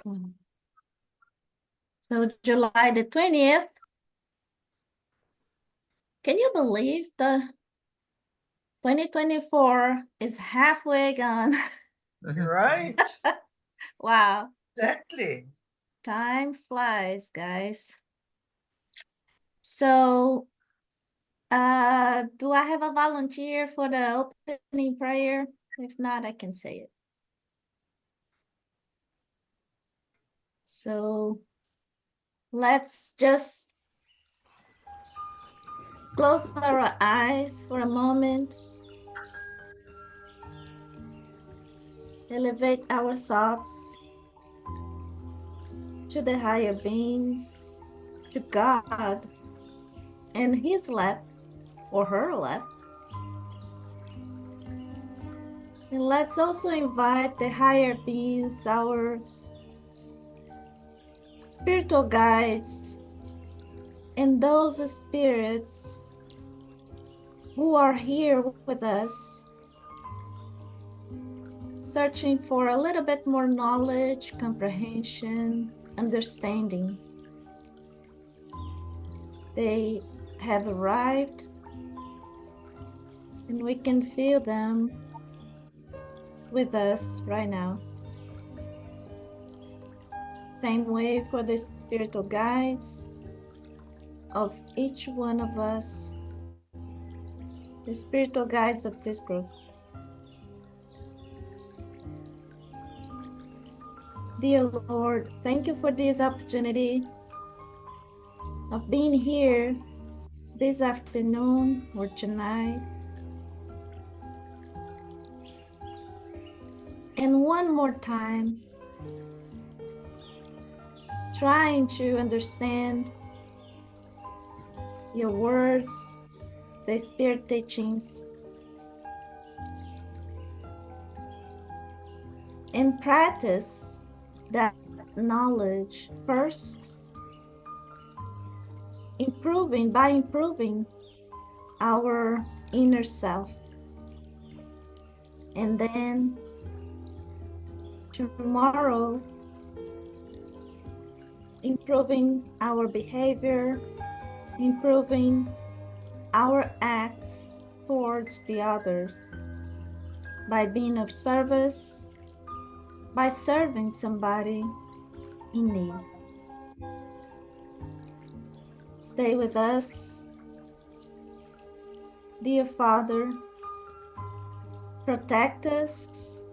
So July the 20th, can you believe the 2024 is halfway gone? Right? Wow, Exactly. time flies, guys. So, do I have a volunteer for the opening prayer? If not, I can say it. So, let's just close our eyes for a moment. Elevate our thoughts to the higher beings, to God and his lap or her lap. And let's also invite the higher beings, our spiritual guides, and those spirits who are here with us, searching for a little bit more knowledge, comprehension, understanding. They have arrived, and we can feel them with us right now. Same way for the spiritual guides of each one of us, the spiritual guides of this group. Dear Lord, thank you for this opportunity of being here this afternoon or tonight. And one more time, trying to understand your words, the spirit teachings, and practice that knowledge first, by improving our inner self. And then tomorrow, improving our behavior, improving our acts towards the others by being of service, by serving somebody in need. Stay with us, dear Father. Protect us.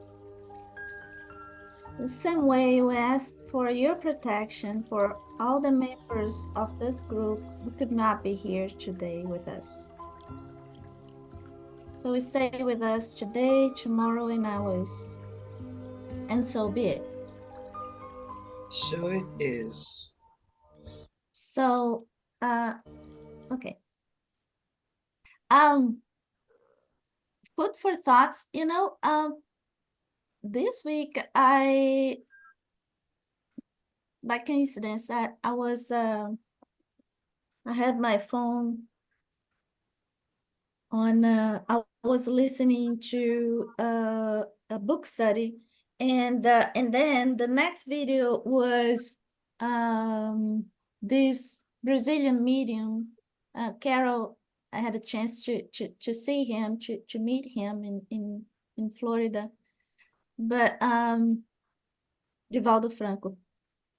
The same way we ask for your protection for all the members of this group who could not be here today with us. So we stay with us today, tomorrow, and always. And so be it. So it is. So, okay. Food for thoughts, this week by coincidence, I had my phone on, I was listening to a book study, and then the next video was this Brazilian medium, Carol. I had a chance to see him, to meet him in Florida, but Divaldo Franco.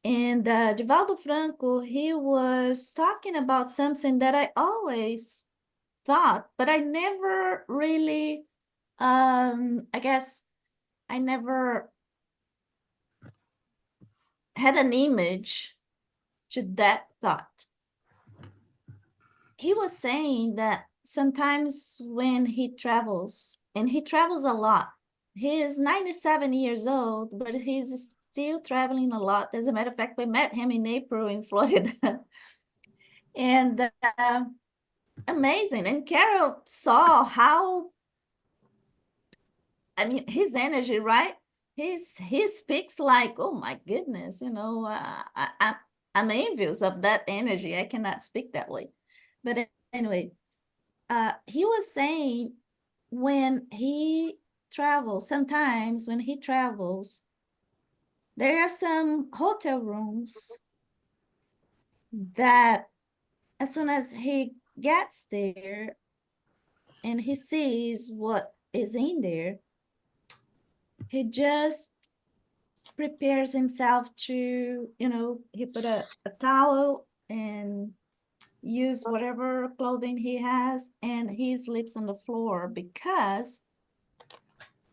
And Divaldo Franco, he was talking about something that I always thought, but I never really, I guess I never had an image to that thought. He was saying that sometimes when he travels, and he travels a lot, he is 97 years old, but he's still traveling a lot. As a matter of fact, we met him in April in Florida. And amazing. And Carol saw how, I mean, his energy, right? He speaks like, oh my goodness, I'm envious of that energy. I cannot speak that way. But anyway, he was saying when he travels, sometimes when he travels, There are some hotel rooms that as soon as he gets there and he sees what is in there, he just prepares himself to, he put a towel and use whatever clothing he has, and he sleeps on the floor because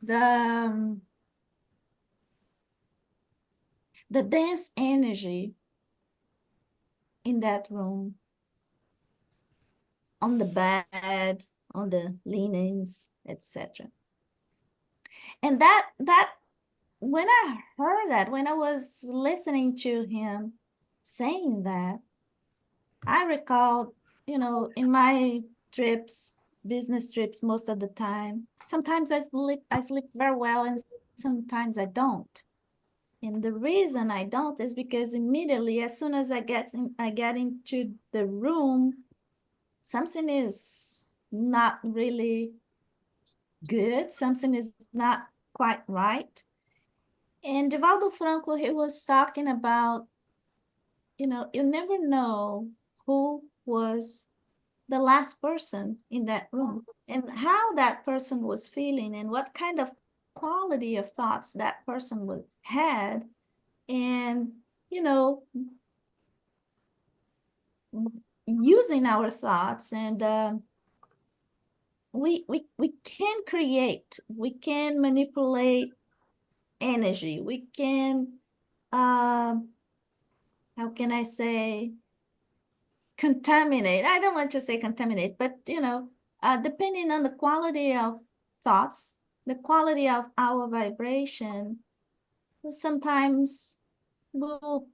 the dense energy in that room, on the bed, on the linens, etc. And that when I heard that, when I was listening to him saying that, I recalled, in my trips, business trips, most of the time, sometimes I sleep very well, and sometimes I don't. And the reason I don't is because immediately, as soon as I get into the room, something is not really good. Something is not quite right. And Divaldo Franco, he was talking about, you never know who was the last person in that room and how that person was feeling and what kind of quality of thoughts that person had. And, using our thoughts, and we can create, we can manipulate energy, we can how can I say, contaminate. I don't want to say contaminate, but depending on the quality of thoughts, the quality of our vibration, sometimes we'll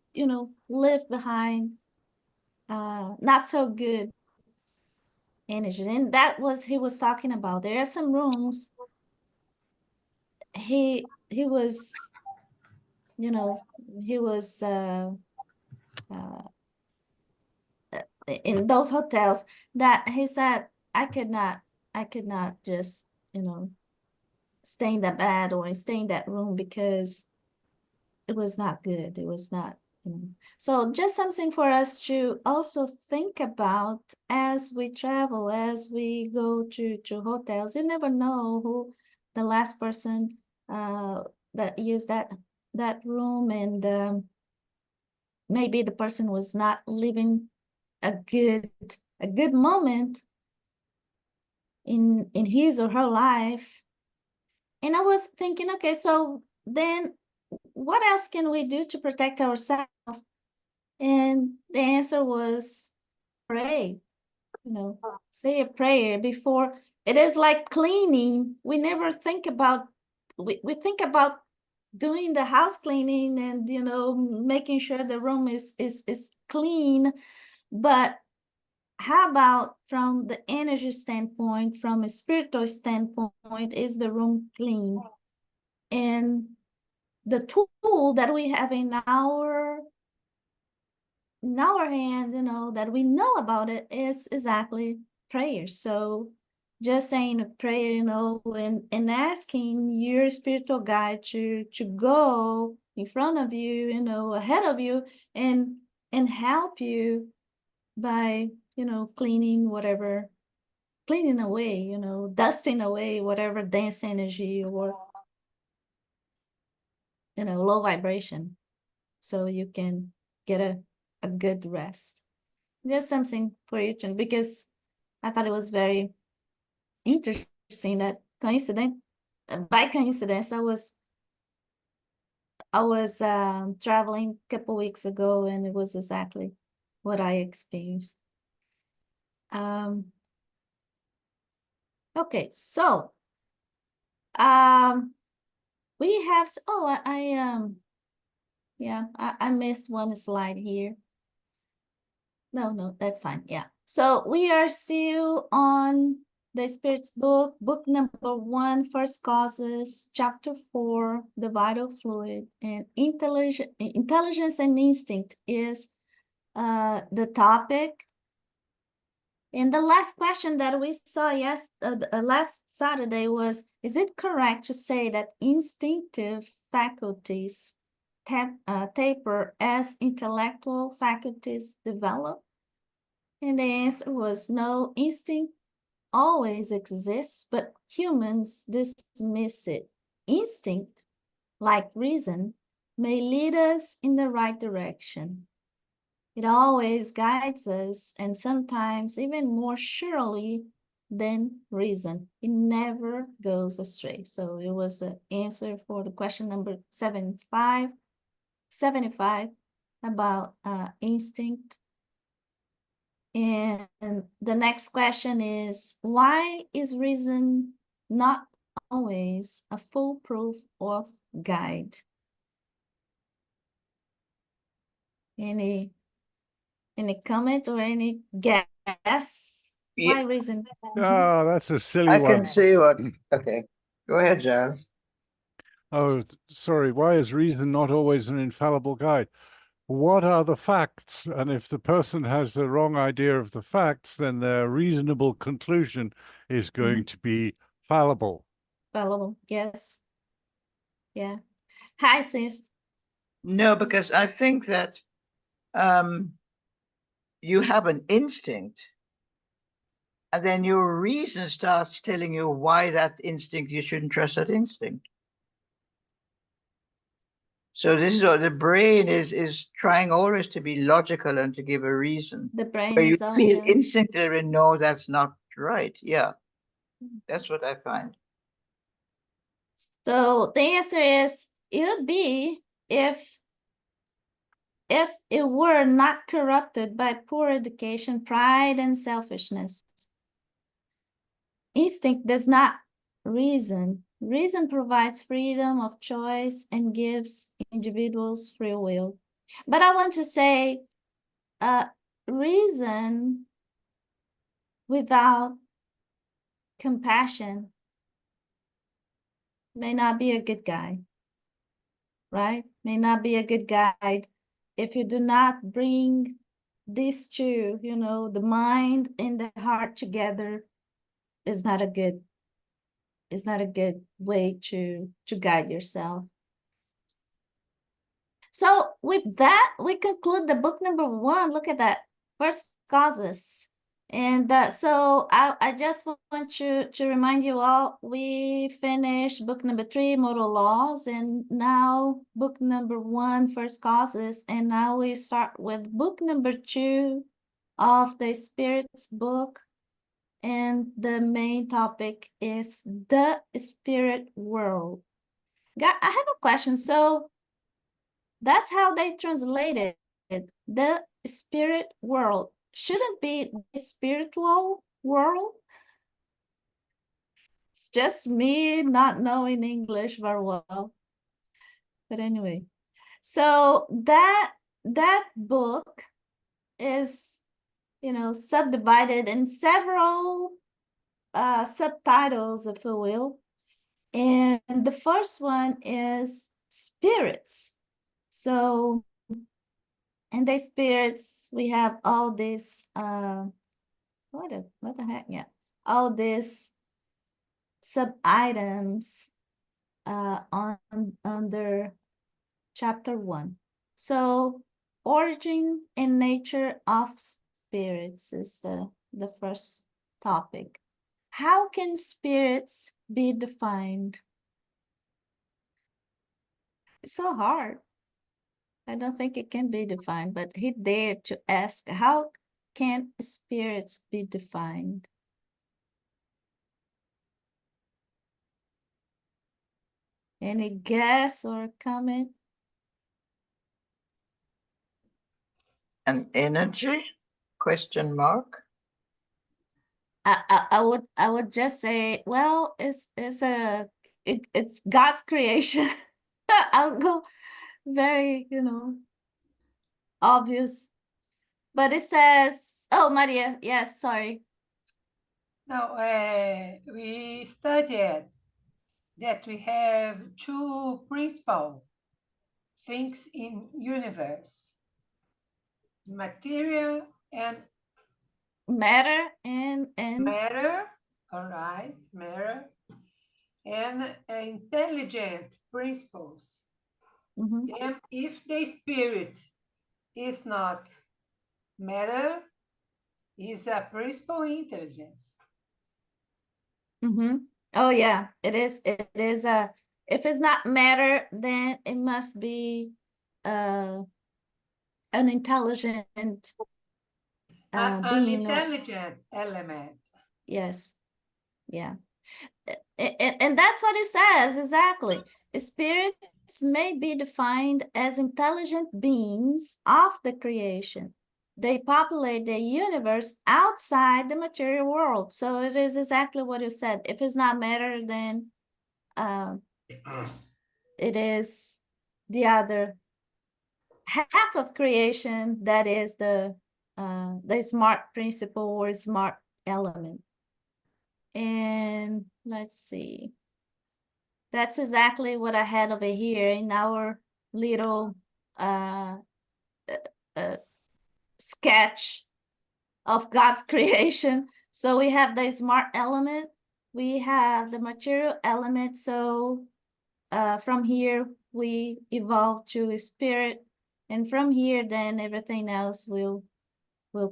leave behind not so good energy. And that was he was talking about. There are some rooms he was he was in those hotels that he said I could not just stay in that bed or stay in that room because it was not good. It was not, So just something for us to also think about as we travel, as we go to hotels. You never know who the last person that used that room, and maybe the person was not living a good moment in his or her life. And I was thinking, okay, so then what else can we do to protect ourselves? And the answer was pray, say a prayer before. It is like cleaning. We never think about, we think about doing the house cleaning and, making sure the room is clean. But how about from the energy standpoint, from a spiritual standpoint, is the room clean? And the tool that we have in our hand, that we know about it, is exactly prayer. So just saying a prayer, and asking your spiritual guide to go in front of you, ahead of you, and help you by, cleaning away, dusting away whatever dense energy or, low vibration, so you can get a good rest. Just something for you to, because I thought it was very interesting that by coincidence, I was traveling a couple weeks ago, and it was exactly what I experienced. Okay, so we have, I missed one slide here. No, that's fine. Yeah. So we are still on the Spirit's book number 1, First Causes, chapter 4, the vital fluid, and intelligence and instinct is the topic. And the last question that we saw last Saturday was, is it correct to say that instinctive faculties taper as intellectual faculties develop? And the answer was no, instinct always exists, but humans dismiss it. Instinct, like reason, may lead us in the right direction. It always guides us, and sometimes even more surely than reason. It never goes astray. So it was the answer for the question number 75 about instinct. And the next question is, why is reason not always a foolproof or guide? Any comment or any guess? Yeah, Why reason? Oh, that's a silly I one. can see what. Okay, go ahead, John. Oh, sorry. Why is reason not always an infallible guide? What are the facts? And if the person has the wrong idea of the facts, then their reasonable conclusion is going to be fallible. Fallible, yes. Yeah. Hi, Sif. No, because I think that you have an instinct, and then your reason starts telling you why that instinct, you shouldn't trust that instinct. So this is what the brain is trying always to be logical and to give a reason. The brain Where you is all, feel yeah. instinctively, no, that's not right. Yeah, that's what I find. So the answer is, it would be if it were not corrupted by poor education, pride, and selfishness. Instinct does not reason. Reason provides freedom of choice and gives individuals free will. But I want to say, reason without compassion may not be a good guide, right? May not be a good guide if you do not bring these two, the mind and the heart together. Is not a good way to guide yourself. So with that, we conclude the book number 1. Look at that, first causes. And so I just want to remind you all, we finished book number 3, moral laws, and now book number 1, first causes, and now we start with book number 2 of the Spirit's book. And the main topic is the spirit world. I have a question. So that's how they translated it, the spirit world. Shouldn't be the spiritual world? It's just me not knowing English very well. But anyway, so that book is, subdivided in several subtitles, if you will. And the first one is spirits. So in the spirits, we have all this, what the heck, yeah, all these sub-items under chapter 1. So origin and nature of spirits is the first topic. How can spirits be defined? It's so hard. I don't think it can be defined, but he dared to ask, how can spirits be defined? Any guess or comment? An energy? Question mark. I would just say, well, it's God's creation. I'll go very, obvious. But it says, oh, Maria, yes, sorry. Now, we studied that we have 2 principal things in universe: material and Matter and matter. All right, matter and intelligent principles. Mhm. Then if the spirit is not matter, is a principal intelligence. Mm-hmm. Oh yeah, it is. It is a. If it's not matter, then it must be uh an intelligent An being. Or intelligent element. yes, yeah, and that's what it says exactly. Spirits may be defined as intelligent beings of the creation. They populate the universe outside the material world. So it is exactly what you said. If it's not matter, then it is the other half of creation, that is the smart principle or smart element. And let's see, that's exactly what I had over here in our little uh, uh, sketch of God's creation. So we have the smart element, we have the material element. So from here we evolve to a spirit, and from here then everything else will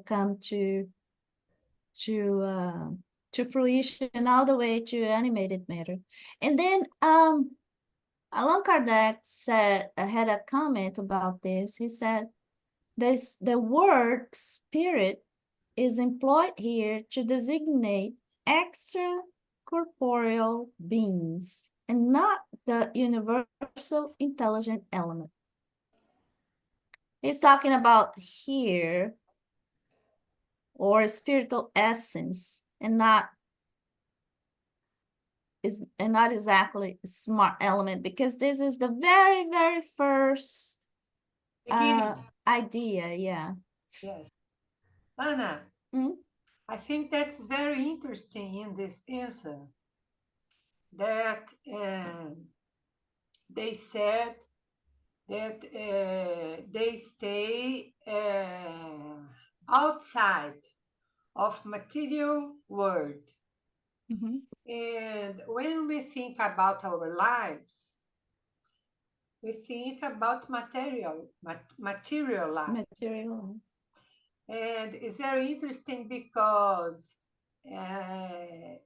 come to fruition, all the way to animated matter. And then Allan Kardec said, had a comment about this. He said the word spirit is employed here to designate extracorporeal beings and not the universal intelligent element. He's talking about here, or spiritual essence, and not exactly smart element, because this is the very, very first Beginning. idea. Yeah. Yes. Anna, Mm? I think that's very interesting in this answer that they said that they stay outside of material world. Mm-hmm. And when we think about our lives, we think about material lives. Material. And it's very interesting because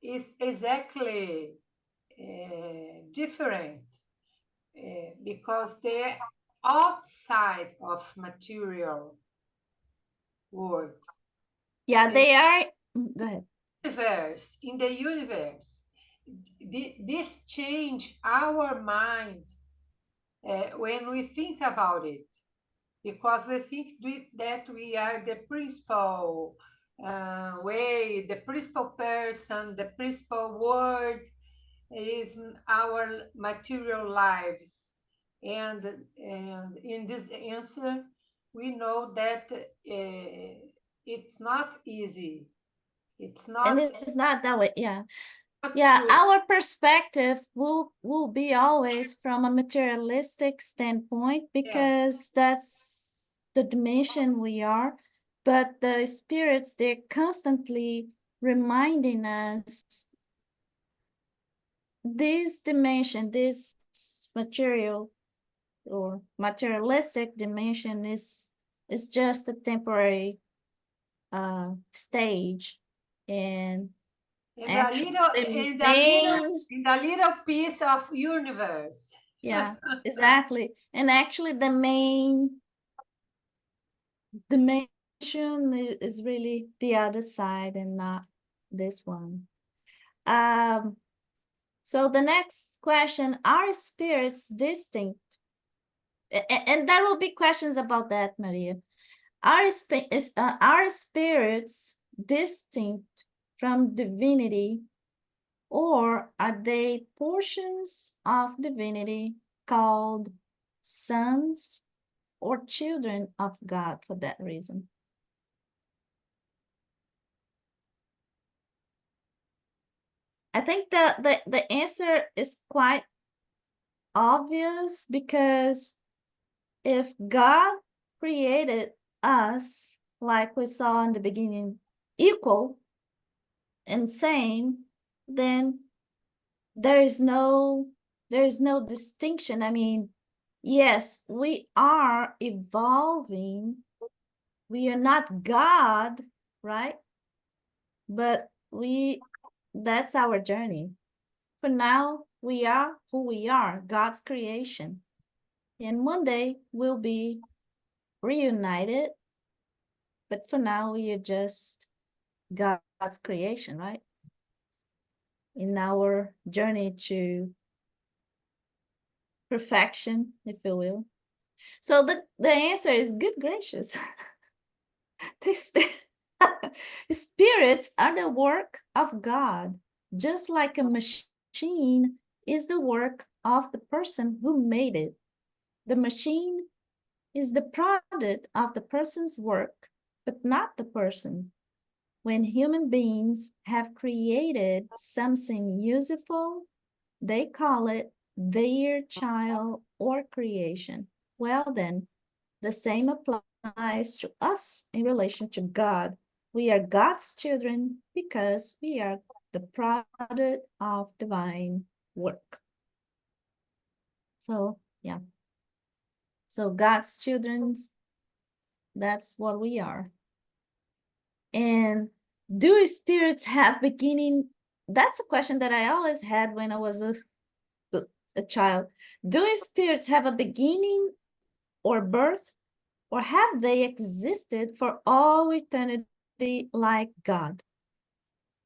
it's exactly different because they're outside of material world. Yeah, they are. Go ahead. In the universe, this change our mind when we think about it, because we think that we are the principal way, the principal person, the principal word is our material lives. And in this answer, we know that it's not easy. It's And not, it's not that way. Yeah. not Yeah, true. our perspective will be always from a materialistic standpoint, because that's the dimension we are. But the spirits, they're constantly reminding us this dimension, this material or materialistic dimension is just a temporary stage. And And actually the main, a little piece of universe. yeah, exactly. And actually the main dimension is really the other side and not this one. So the next question, are spirits distinct? And there will be questions about that, Maria. Are spirits distinct from divinity, or are they portions of divinity called sons or children of God for that reason? I think the answer is quite obvious, because if God created us, like we saw in the beginning, equal and same, then there is no distinction. I mean, yes, we are evolving. We are not God, right? But that's our journey. For now, we are who we are, God's creation. And one day we'll be reunited. But for now, we are just God's creation, right? In our journey to perfection, if you will. So the answer is good gracious. The spirits are the work of God, just like a machine is the work of the person who made it. The machine is the product of the person's work, but not the person. When human beings have created something useful, they call it their child or creation. Well, then, the same applies to us in relation to God. We are God's children because we are the product of divine work. So, yeah. So, God's children, that's what we are. And do spirits have beginning? That's a question that I always had when I was a child. Do spirits have a beginning or birth, or have they existed for all eternity like God?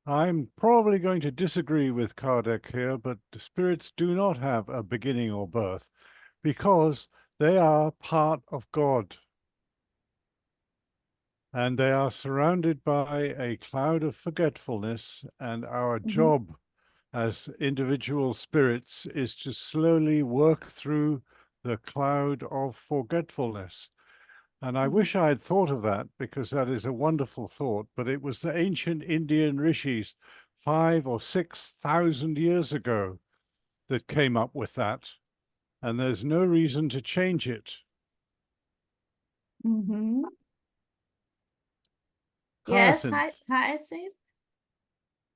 I'm probably going to disagree with Kardec here, but the spirits do not have a beginning or birth because they are part of God. And they are surrounded by a cloud of forgetfulness, and our job as individual spirits is to slowly work through the cloud of forgetfulness. And I wish I had thought of that, because that is a wonderful thought, but it was the ancient Indian rishis 5,000 or 6,000 years ago that came up with that. And there's no reason to change it. Mm-hmm. Yes, Hyacinth. Hyacinth.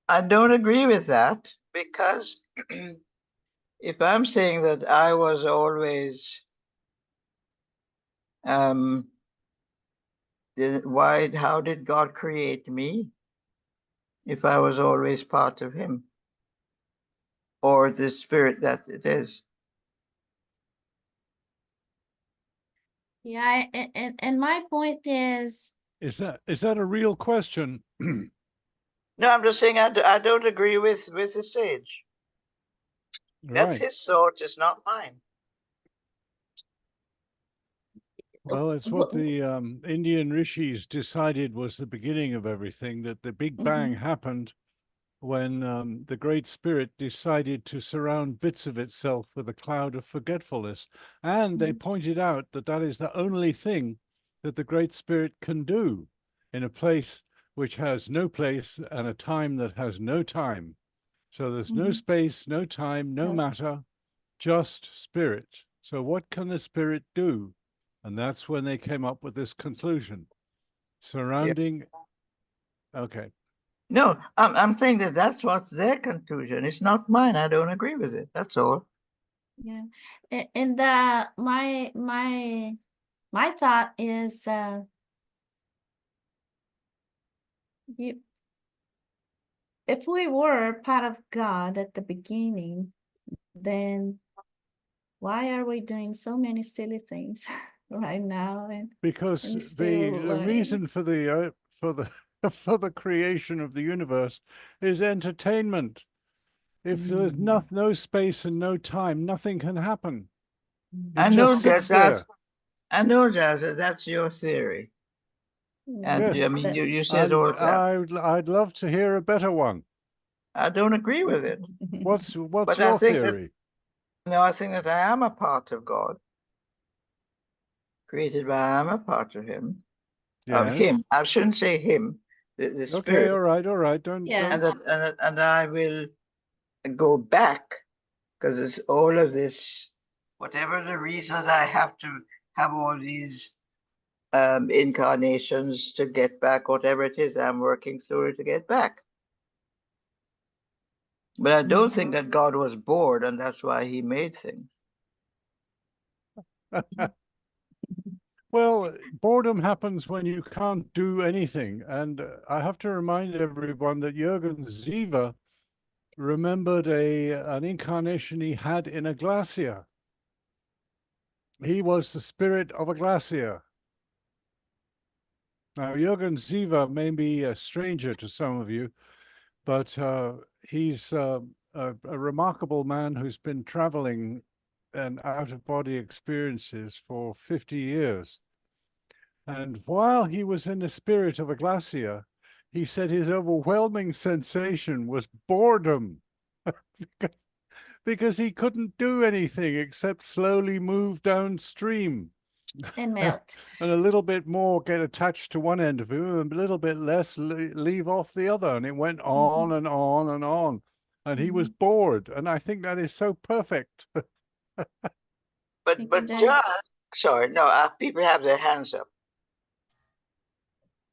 I don't agree with that, because if I'm saying that I was always how did God create me if I was always part of him, or the spirit that it is? Yeah, and my point is Is that a real question? No, I'm just saying I don't agree with the sage. That's Right. his thought, it's not mine. Well, it's what the Indian rishis decided was the beginning of everything, that the Big Bang happened when the Great Spirit decided to surround bits of itself with a cloud of forgetfulness. And they pointed out that that is the only thing that the Great Spirit can do in a place which has no place and a time that has no time. So there's no space, no time, no matter, just spirit. So what can the spirit do? And that's when they came up with this conclusion. Surrounding, okay. No, I'm saying that that's what's their conclusion. It's not mine. I don't agree with it. That's all. yeah, and my thought is if we were part of God at the beginning, then why are we doing so many silly things right now and Because still the learning? reason for the for the creation of the universe is entertainment. If there's no space and no time, nothing can happen. It I know just sits there. I know that's your theory. And I Yes, mean, you said and all of that. I'd love to hear a better one. I don't agree with it. What's But your I think theory? I think that I am a part of God, created by, I am a part of him. Of him. Yes. I shouldn't say him, the Okay, spirit. all right. Yeah. And I will go back, because it's all of this, whatever the reason I have to have all these incarnations to get back, whatever it is, I'm working through it to get back. But I don't think that God was bored, and that's why he made things. Well, boredom happens when you can't do anything. And I have to remind everyone that Jürgen Siever remembered an incarnation he had in a glacier. He was the spirit of a glacier. Now, Jürgen Siever may be a stranger to some of you, but he's a remarkable man who's been traveling and out-of-body experiences for 50 years. And while he was in the spirit of a glacier, he said his overwhelming sensation was boredom because he couldn't do anything except slowly move downstream. And melt. And a little bit more get attached to one end of him and a little bit less leave off the other. And it went on and on and on. And he was bored. And I think that is so perfect. But John, sorry, no, people have their hands up.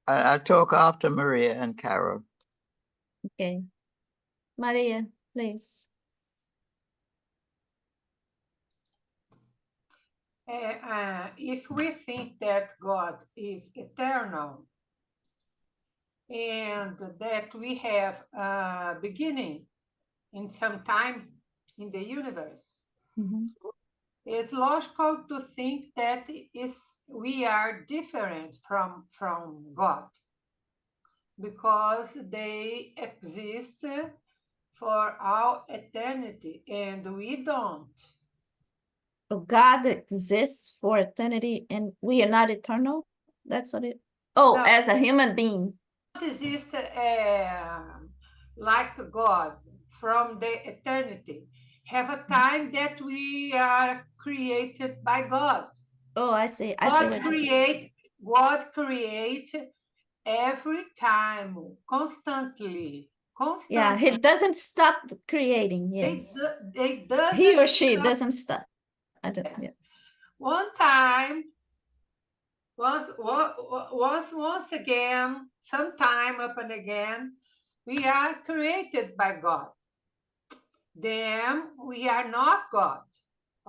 I'll talk after Maria and Carol. Okay. Maria, please. If we think that God is eternal and that we have a beginning in some time in the universe, it's logical to think that we are different from God because they exist for all eternity and we don't. God exists for eternity and we are not eternal? That's what it... Oh, no. As a human being. Exist like God from the eternity. Have a time that we are created by God. Oh, I see. God create every time, constantly. Yeah, he doesn't stop creating. Yes. They doesn't he or she doesn't stop. I don't, yes. Yeah. One time, once again, sometime up and again, we are created by God. Then we are not God,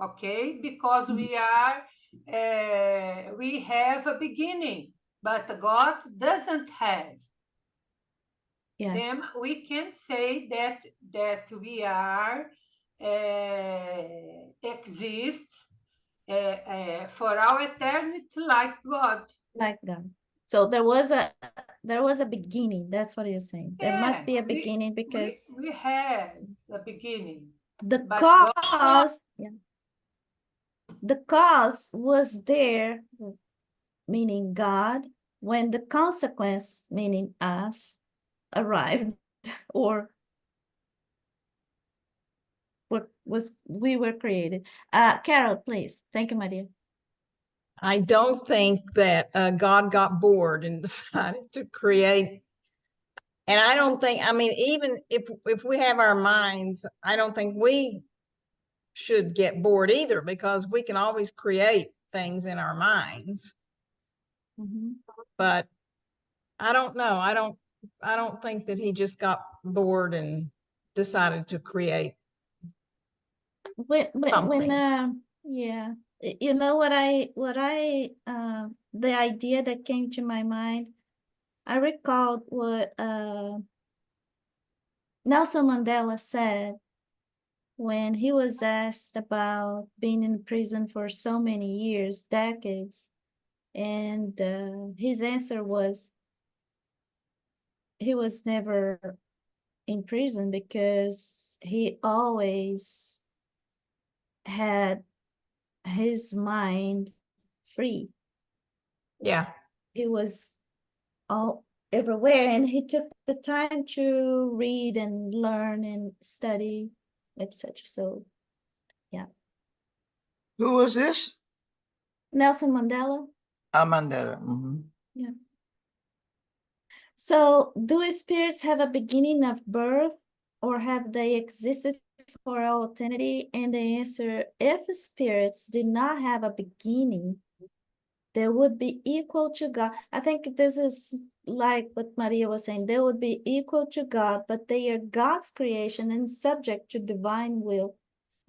okay? Because we are, we have a beginning, but God doesn't have. Yeah. Then we can say that we are exist for our eternity like God. Like God. So there was a beginning. That's what you're saying. There must be a beginning because we have a beginning. The cause, the cause was there, meaning God, when the consequence, meaning us, arrived, or we were created. Carol, please. Thank you, Maria. I don't think that God got bored and decided to create. And I don't think, I mean, even if we have our minds, I don't think we should get bored either, because we can always create things in our minds. But I don't know. I don't think that he just got bored and decided to create. Yeah, you know the idea that came to my mind, I recalled what Nelson Mandela said when he was asked about being in prison for so many years, decades, and his answer was he was never in prison because he always had his mind free. Yeah. He was all everywhere, and he took the time to read and learn and study, etc. So yeah. Who was this? Nelson Mandela. Mandela. Yeah. So do spirits have a beginning of birth, or have they existed for all eternity? And the answer, if spirits did not have a beginning, they would be equal to God. I think this is like what Maria was saying. They would be equal to God, but they are God's creation and subject to divine will.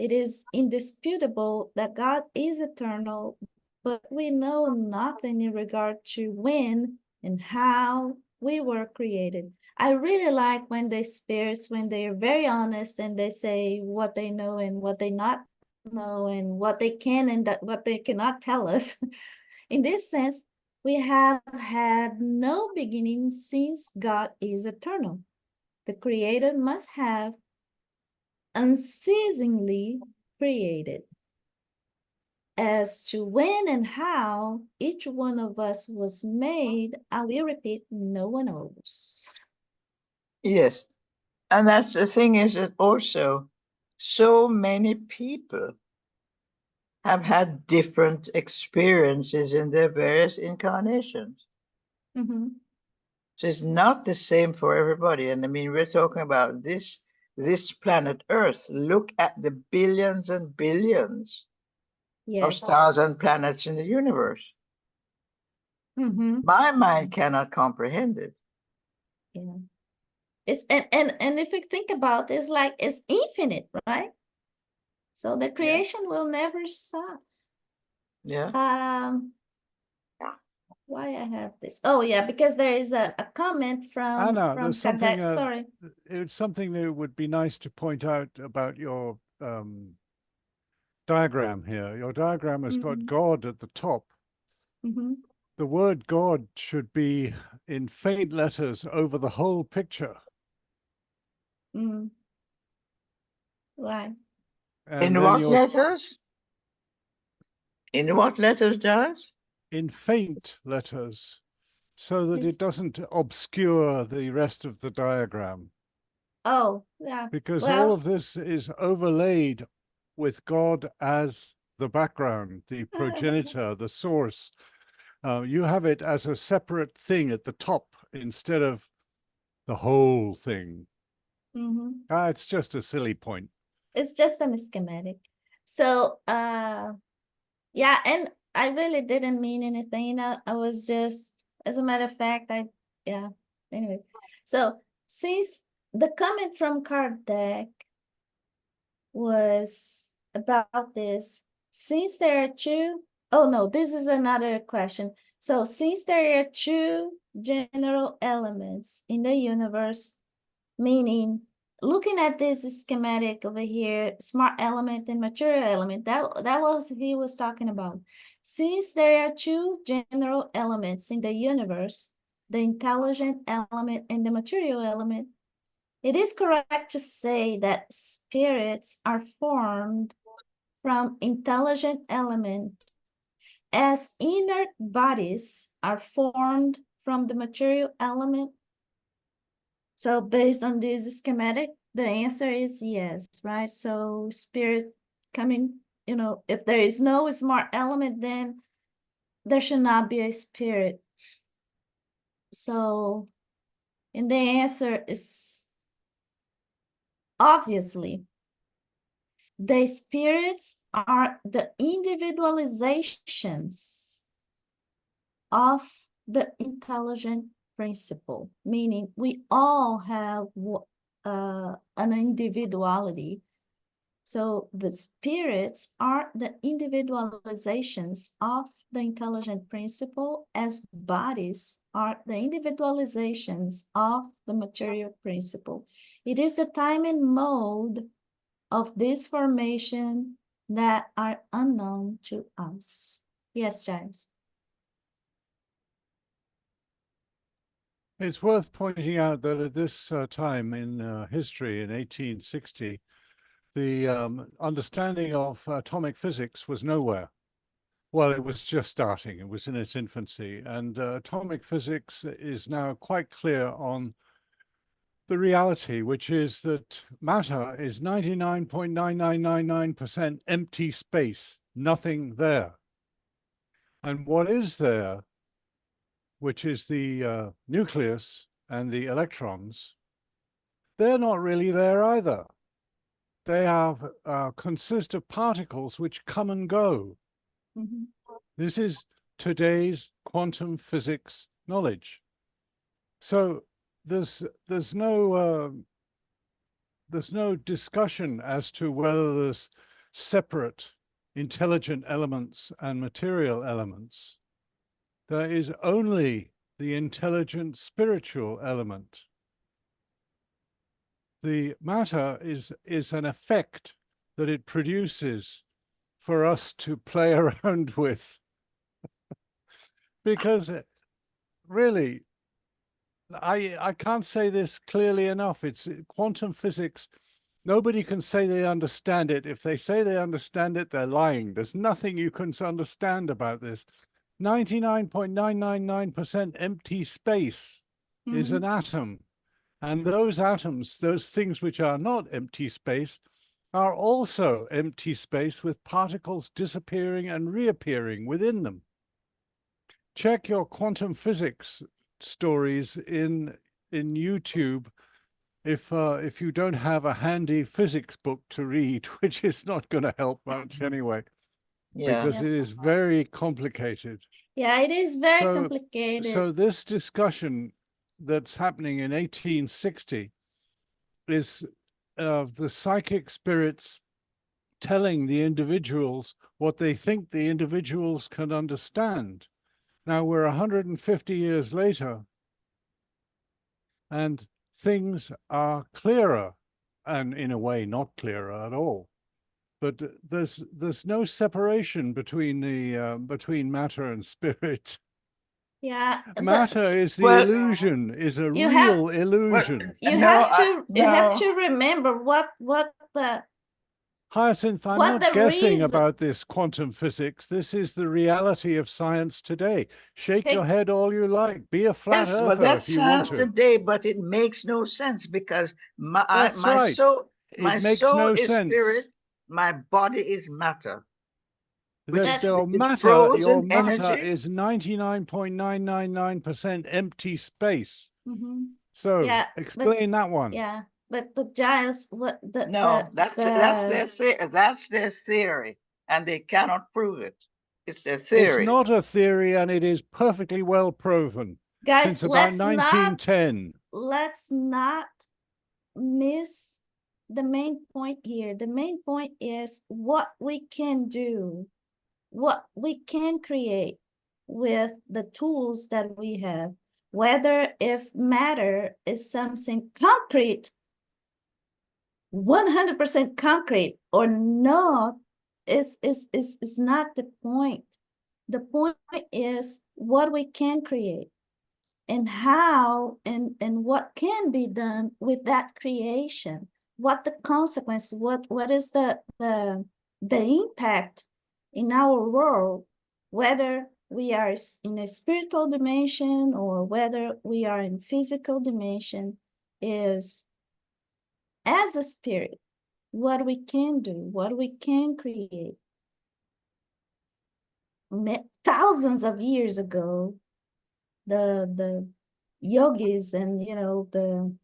it is indisputable that God is eternal, but we know nothing in regard to when and how we were created. I really like when the spirits, when they are very honest and they say what they know and what they not know and what they can and what they cannot tell us. In this sense, we have had no beginning since God is eternal. The Creator must have unceasingly created. As to when and how each one of us was made, I will repeat, no one knows. Yes. And that's the thing, is that also so many people have had different experiences in their various incarnations. Mhm. So it's not the same for everybody. And I mean, we're talking about this planet Earth. Look at the billions and billions of Yes. stars and planets in the universe. Mhm. My mind cannot comprehend it. Yeah. It's and if we think about it, it's like it's infinite, right? So the creation will never stop. Yeah. Why I have this? Oh yeah, because there is a comment from Anna, there's something. Kardec. Sorry. It's something that would be nice to point out about your diagram here. Your diagram has got Mhm. God at the top. Mhm. The word God should be in faint letters over the whole picture. Mm. Right. And In then what your letters? In what letters, Giles? in faint letters, so that It's- it doesn't obscure the rest of the diagram. Oh, yeah. Because all Well, of this is overlaid with God as the background, the progenitor, the source. You have it as a separate thing at the top instead of the whole thing. mhm. It's just a silly point. It's just a schematic. So, yeah, and I really didn't mean anything. I was just, as a matter of fact, yeah, anyway. So, since the comment from Kardec was about this, since there are two, oh no, this is another question. So, since there are two general elements in the universe, meaning looking at this schematic over here, smart element and material element, that was he was talking about. Since there are two general elements in the universe, the intelligent element and the material element, it is correct to say that spirits are formed from intelligent element as inert bodies are formed from the material element. So based on this schematic, the answer is yes, right? So spirit coming, if there is no smart element, then there should not be a spirit. So, and the answer is obviously, the spirits are the individualizations of the intelligent principle, meaning we all have an individuality. So the spirits are the individualizations of the intelligent principle, as bodies are the individualizations of the material principle. It is the time and mode of this formation that are unknown to us. Yes, James. It's worth pointing out that at this time in history, in 1860, the understanding of atomic physics was nowhere. Well, it was just starting. It was in its infancy. And atomic physics is now quite clear on the reality, which is that matter is 99.9999% empty space, nothing there. And what is there, which is the nucleus and the electrons, they're not really there either. They have consist of particles which come and go. Mm-hmm. This is today's quantum physics knowledge. So there's no discussion as to whether there's separate intelligent elements and material elements. There is only the intelligent spiritual element. The matter is an effect that it produces for us to play around with. Because really, I can't say this clearly enough. It's quantum physics. Nobody can say they understand it. If they say they understand it, they're lying. There's nothing you can understand about this. 99.999% empty space is an atom. And those atoms, those things which are not empty space, are also empty space with particles disappearing and reappearing within them. Check your quantum physics stories in YouTube if you don't have a handy physics book to read, which is not going to help much anyway, because it is very complicated. Yeah, it is very complicated. So this discussion that's happening in 1860 is the psychic spirits telling the individuals what they think the individuals can understand. Now we're 150 years later, and things are clearer, and in a way not clearer at all. But there's no separation between the between matter and spirit. Yeah, matter is the illusion, is a real illusion. You have to remember what the Hyacinth, I'm not guessing about this quantum physics. This is the reality of science today. Shake your head all you like. Be a flat earther but that's if you want science to. today, but it makes no sense because my right. soul, It makes no sense. spirit, my body is matter. Your matter is 99.999% empty space. So explain that one. Yeah, but Giles, that's their theory, and they cannot prove it. It's their theory. It's not a theory, and it is perfectly well proven. Guys, since about 1910. Let's not miss the main point here. The main point is what we can do, what we can create with the tools that we have, whether if matter is something concrete, 100% concrete or not, is not the point. The point is what we can create and how and what can be done with that creation, what the consequence, what is the impact in our world, whether we are in a spiritual dimension or whether we are in physical dimension, is as a spirit, what we can do, what we can create. Thousands of years ago, the yogis and the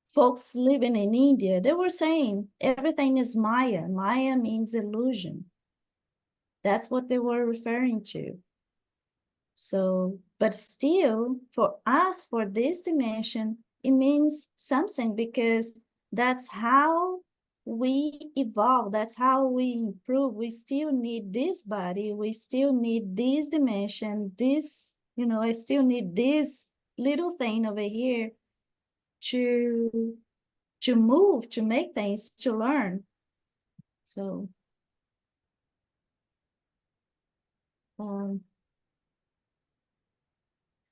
folks living in India, they were saying everything is Maya. Maya means illusion. That's what they were referring to. So, but still, for us, for this dimension, it means something because that's how we evolve. That's how we improve. We still need this body. We still need this dimension. This, I still need this little thing over here to move, to make things, to learn. So,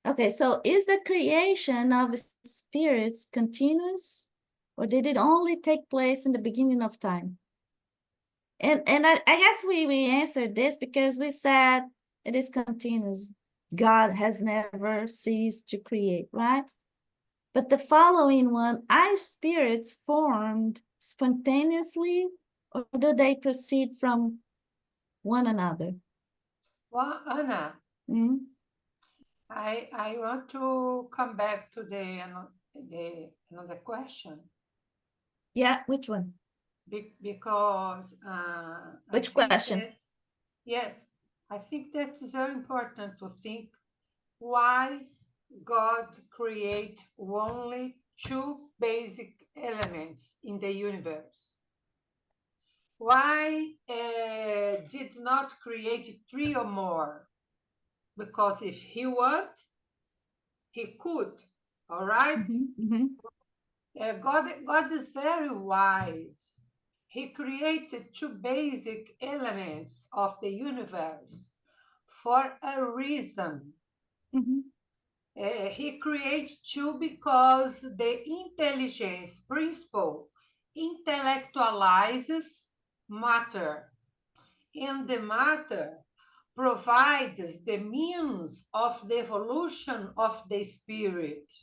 okay, so is the creation of spirits continuous, or did it only take place in the beginning of time? And I guess we answered this because we said it is continuous. God has never ceased to create, right? But the following one, are spirits formed spontaneously, or do they proceed from one another? Well, Anna, I want to come back to the another question. Yeah, which one? Because which question? Yes, I think that is very important to think why God create only two basic elements in the universe. Why did not create 3 or more? Because if he want, he could. All right? God is very wise. He created 2 basic elements of the universe for a reason. He creates 2 because the intelligence principle intellectualizes matter, and the matter provides the means of the evolution of the spirit.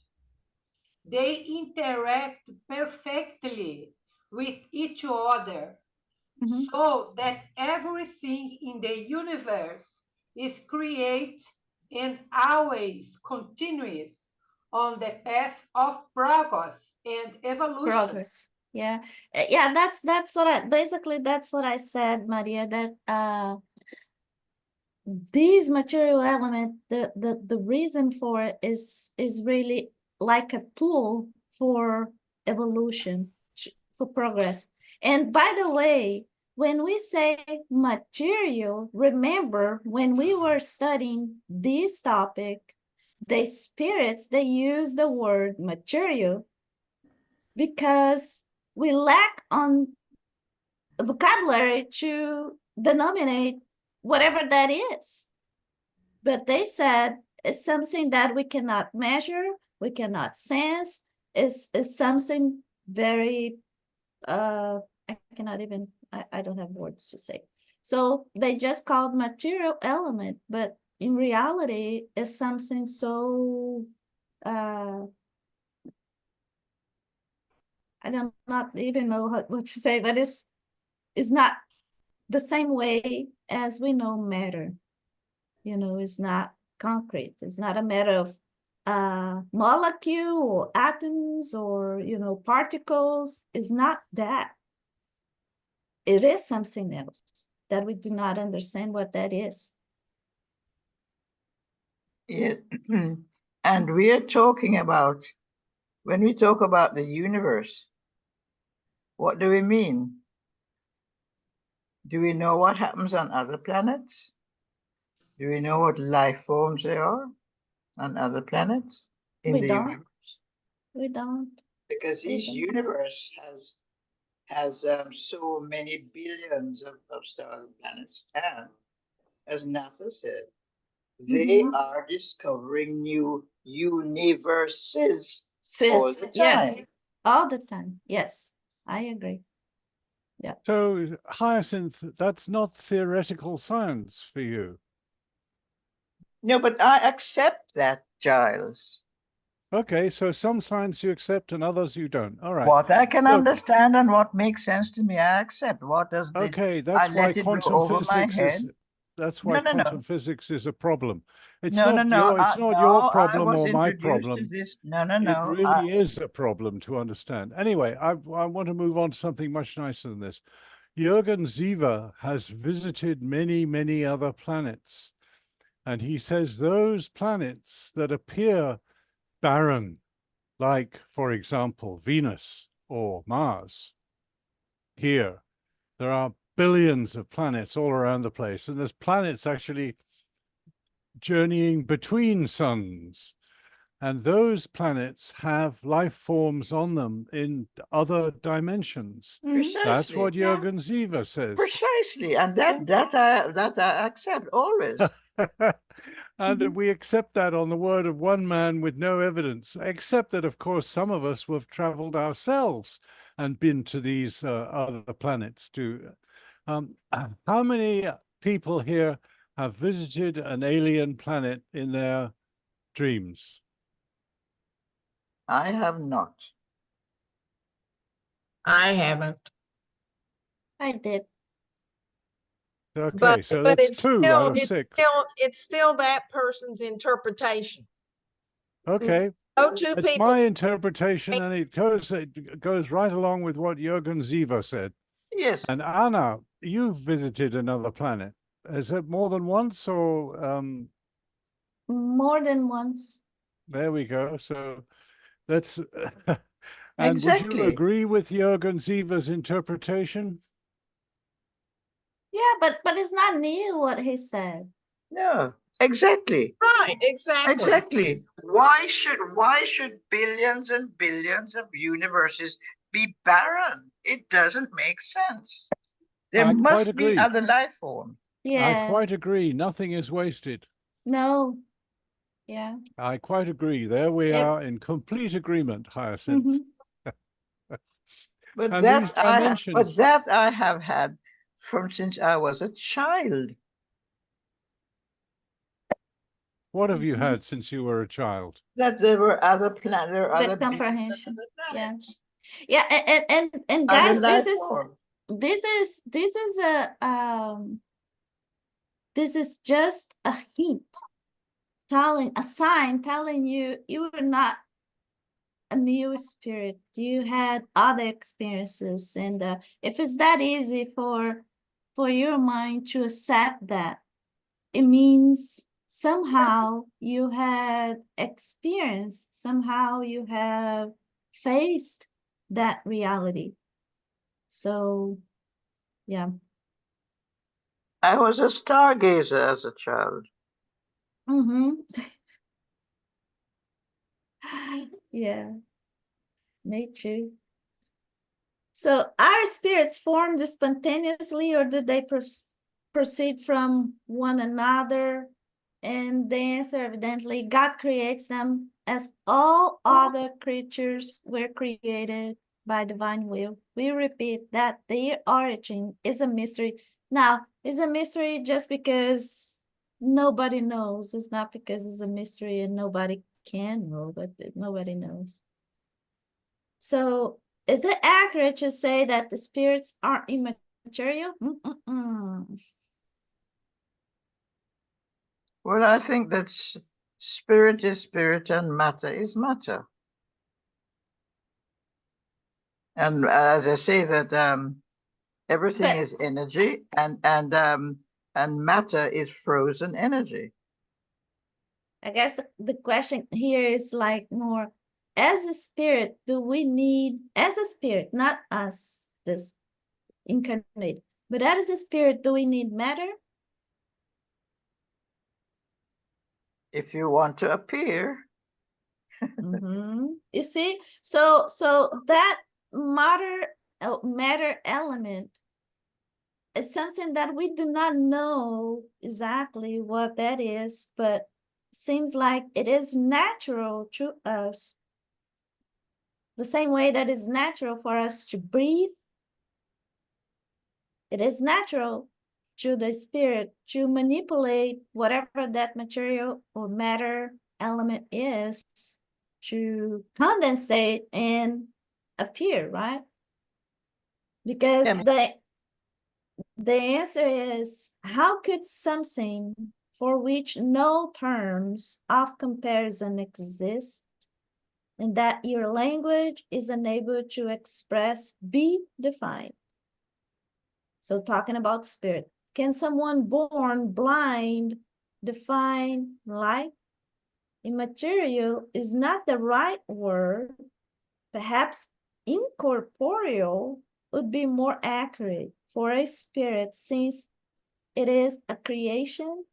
They interact perfectly with each other, so that everything in the universe is created and always continues on the path of progress and evolution. Progress. Yeah. Yeah, that's what that's what I said, Maria, that these material element, the reason for it is really like a tool for evolution, for progress. And by the way, when we say material, remember when we were studying this topic, the spirits, they use the word material because we lack on vocabulary to denominate whatever that is. But they said it's something that we cannot measure, we cannot sense, is something very, I cannot even, I don't have words to say. So they just called material element, but in reality, it's something so, I do not even know what to say, but it's not the same way as we know matter. You know, it's not concrete. It's not a matter of molecule or atoms or, you know, particles. It's not that. It is something else that we do not understand what that is. Yes. And we are talking about, when we talk about the universe, what do we mean? Do we know what happens on other planets? Do we know what life forms there are on other planets in the universe? We don't. Because this universe has so many billions of stars and planets, and as NASA said, they are discovering new universes all the time. Yes, all the time. Yes, I agree. Yeah. So, Hyacinth, that's not theoretical science for you. No, but I accept that, Giles. Okay, so some science you accept and others you don't. All right. What I can Look, understand and what makes sense to me, I accept. What doesn't, okay, I that's why let it go quantum over my physics head. is that's why quantum physics is a problem. It's No, not no, no. it's not No, your I problem was or my introduced problem. to this. No, no, It no. really is a problem to understand. Anyway, I want to move on to something much nicer than this. Jürgen Siever has visited many, many other planets. And he says those planets that appear barren, like, for example, Venus or Mars, here, there are billions of planets all around the place. And there's planets actually journeying between suns. And those planets have life forms on them in other dimensions. Precisely. That's what Jürgen Siever says. Precisely. And that I accept always. And we accept that on the word of one man with no evidence, except that, of course, some of us have traveled ourselves and been to these other planets too. How many people here have visited an alien planet in their dreams? I have not. I haven't. I did. Okay, so that's it's 2 still, out of 6. It's still that person's interpretation. Okay, No two it's people. my interpretation, and it goes right along with what Jürgen Siever said. Yes. And Anna, you've visited another planet. Is it more than once or? More than once. There we go. So that's. And Exactly. would you agree with Jürgen Siever's interpretation? Yeah, but it's not new what he said. No, exactly. Right, exactly. Exactly. Why should billions and billions of universes be barren? It doesn't make sense. There I quite must be agree. other life forms. I quite Yes. agree. Nothing is wasted. No. Yeah. I quite agree. There we Yep. are in complete agreement, Hyacinth. Mhm. But And these but dimensions, that I have had from since I was a child. what have you Mhm. had since you were a child? That there were other planets, there are The other beings on comprehension. other Yeah. planets. Yeah, and Other guys, life forms. this is just a hint, a sign telling you you are not a new spirit. You had other experiences, and if it's that easy for your mind to accept that, it means somehow you had experienced, somehow you have faced that reality. So, yeah. I was a stargazer as a child. Yeah, me too. So, our spirits formed spontaneously, or did they proceed from one another? And the answer, evidently, God creates them as all other creatures were created by divine will. We repeat that their origin is a mystery. Now, it's a mystery just because nobody knows. It's not because it's a mystery and nobody can know, but nobody knows. So, is it accurate to say that the spirits are immaterial? Well, I think that spirit is spirit and matter is matter. And as I say that everything But is energy, and matter is frozen energy. I guess the question here is like more, as a spirit, do we need, as a spirit, not us, this incarnate, but as a spirit, do we need matter? If you want to appear, You see, so that matter element, it's something that we do not know exactly what that is, but seems like it is natural to us. The same way that it's natural for us to breathe, it is natural to the spirit to manipulate whatever that material or matter element is to condensate and appear, right? Because the answer is, how could something for which no terms of comparison exist and that your language is unable to express be defined? So talking about spirit, can someone born blind define light? Immaterial is not the right word. Perhaps incorporeal would be more accurate for a spirit, since it is a creation.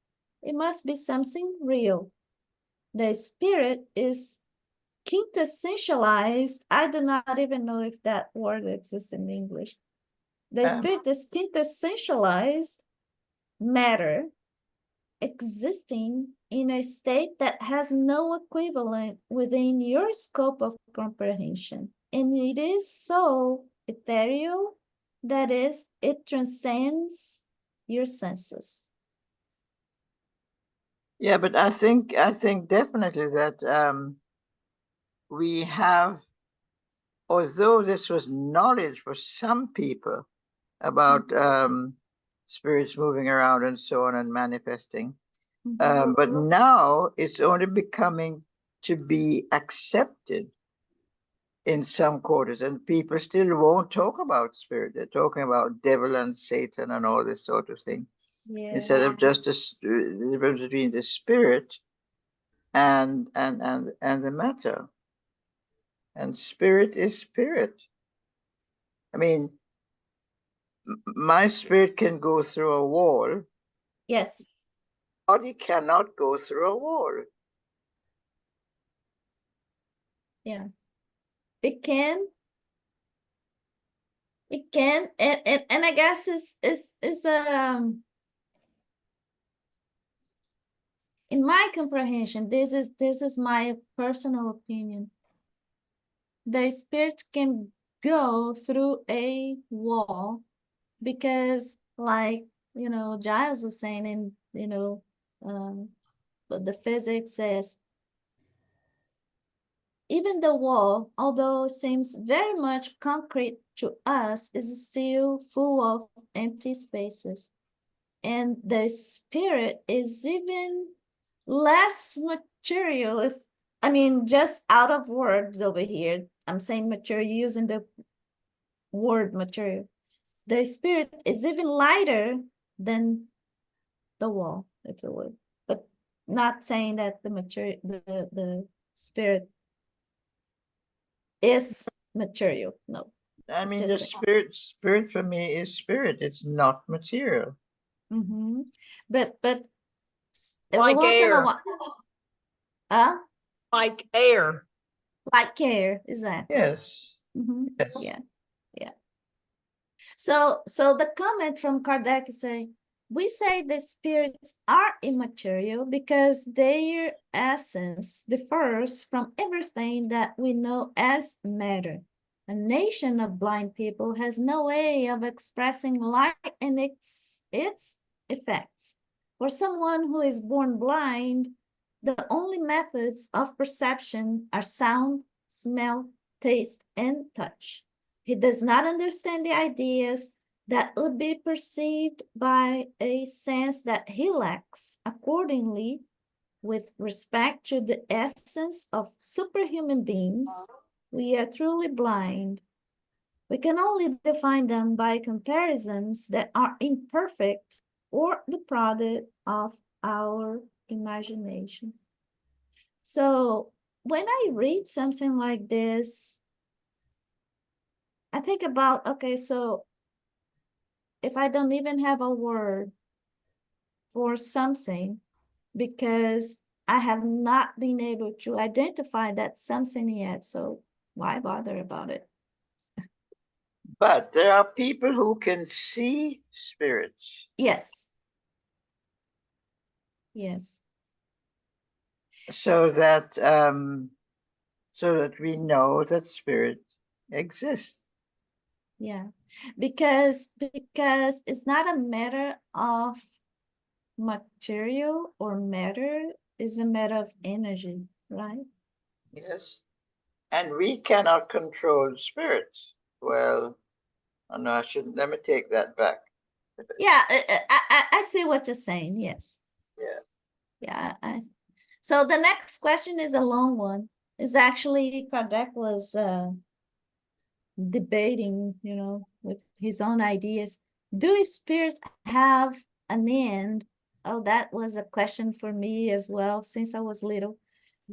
It must be something real. The spirit is quintessentialized. I do not even know if that word exists in English. The spirit is quintessentialized matter existing in a state that has no equivalent within your scope of comprehension. And it is so ethereal, that is, it transcends your senses. yeah, but I think definitely that we have, although this was knowledge for some people about spirits moving around and so on and manifesting, but now it's only becoming to be accepted in some quarters, and people still won't talk about spirit. They're talking about devil and Satan and all this sort of thing, instead of just the difference between the spirit and the matter. And spirit is spirit. I mean, my spirit can go through a wall. Yes. Body cannot go through a wall. Yeah. It can. It can. And I guess it's in my comprehension, this is my personal opinion. The spirit can go through a wall because, like, Giles was saying, and the physics says, even the wall, although seems very much concrete to us, is still full of empty spaces. And the spirit is even less material. If I mean, just out of words over here, I'm saying material using the word material. The spirit is even lighter than the wall, if you would, but not saying that the material, the spirit is material. No. I It's mean, just the spirit for me is spirit. It's not material. but every Like once in a air. while, Like air. like care, exactly. Yes. Yes. Yeah. So the comment from Kardec is saying, we say the spirits are immaterial because their essence differs from everything that we know as matter. A nation of blind people has no way of expressing light and its effects. For someone who is born blind, the only methods of perception are sound, smell, taste, and touch. He does not understand the ideas that would be perceived by a sense that he lacks. Accordingly, with respect to the essence of superhuman beings, we are truly blind. We can only define them by comparisons that are imperfect or the product of our imagination. So when I read something like this, I think about, okay, so if I don't even have a word for something because I have not been able to identify that something yet, so why bother about it? But there are people who can see spirits. Yes. Yes. So that we know that spirit exists. Yeah. Because it's not a matter of material or matter, it's a matter of energy, right? Yes. And we cannot control spirits. Well, oh no, I shouldn't. Let me take that back. Yeah, I see what you're saying. Yes. Yeah. Yeah. So the next question is a long one. It's actually Kardec was debating, with his own ideas. Do spirits have an end? Oh, that was a question for me as well since I was little.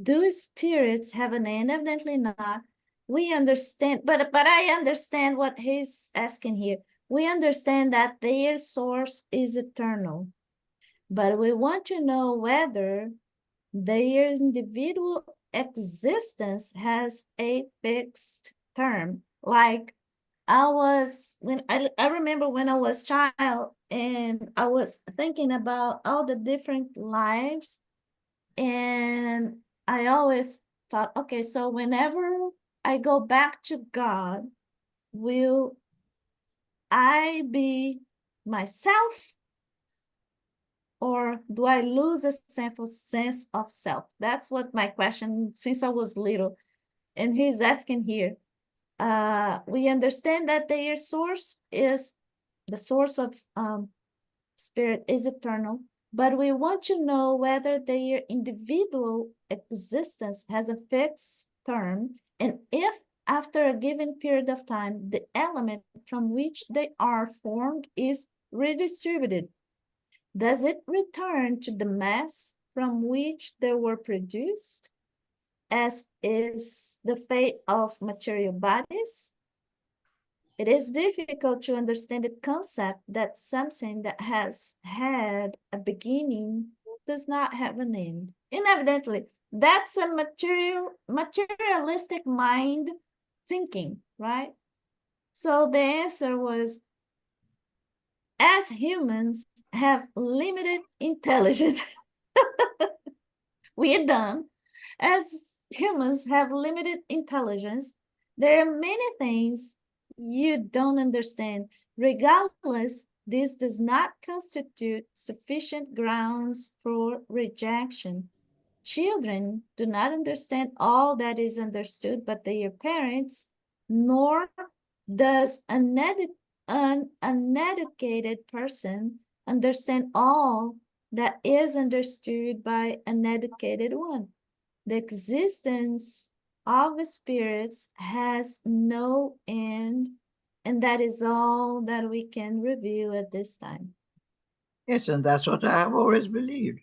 Do spirits have an end? Evidently not. We understand, but I understand what he's asking here. We understand that their source is eternal, but we want to know whether their individual existence has a fixed term. Like I remember when I was child and I was thinking about all the different lives, and I always thought, okay, so whenever I go back to God, will I be myself, or do I lose a sense of self? That's what my question since I was little. And he's asking here, we understand that their source is the source of spirit is eternal, but we want to know whether their individual existence has a fixed term, and if after a given period of time, the element from which they are formed is redistributed. Does it return to the mass from which they were produced, as is the fate of material bodies? It is difficult to understand the concept that something that has had a beginning does not have an end. Inevidently, that's a materialistic mind thinking, right? So the answer was, as humans have limited intelligence, we are dumb. As humans have limited intelligence, there are many things you don't understand. Regardless, this does not constitute sufficient grounds for rejection. Children do not understand all that is understood by their parents, nor does an uneducated person understand all that is understood by an educated one. The existence of spirits has no end, and that is all that we can reveal at this time. Yes, and that's what I have always believed.